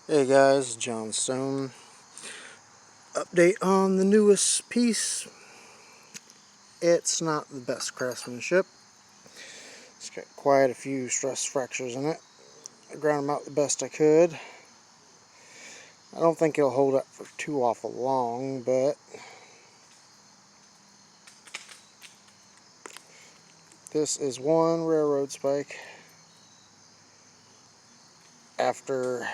Hey guys, John Stone. Update on the newest piece. It's not the best craftsmanship. It's got quite a few stress fractures in it. I ground them out the best I could. I don't think it'll hold up for too awful long, but this is one railroad spike after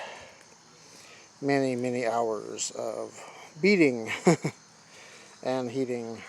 many hours of beating and heating.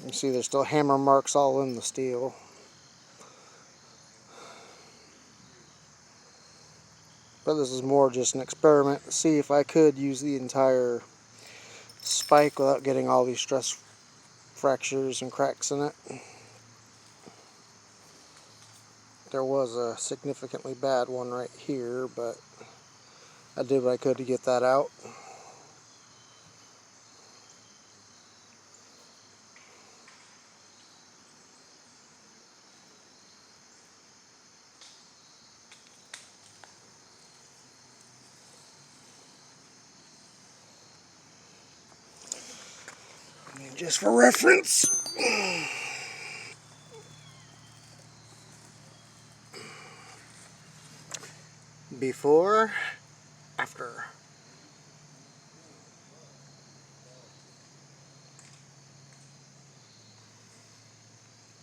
You see there's still hammer marks all in the steel. But this is more just an experiment to see if I could use the entire spike without getting all these stress fractures and cracks in it. There was a significantly bad one right here, but I did what I could to get that out. And just for reference, before, after.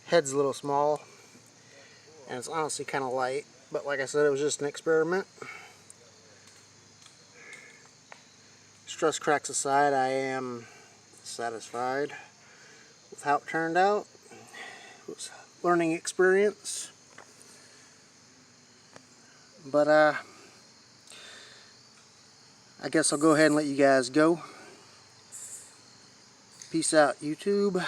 Head's a little small, and it's honestly kind of light, but like I said, it was just an experiment. Stress cracks aside, I am satisfied with how it turned out. It was a learning experience, but I guess I'll go ahead and let you guys go. Peace out, YouTube.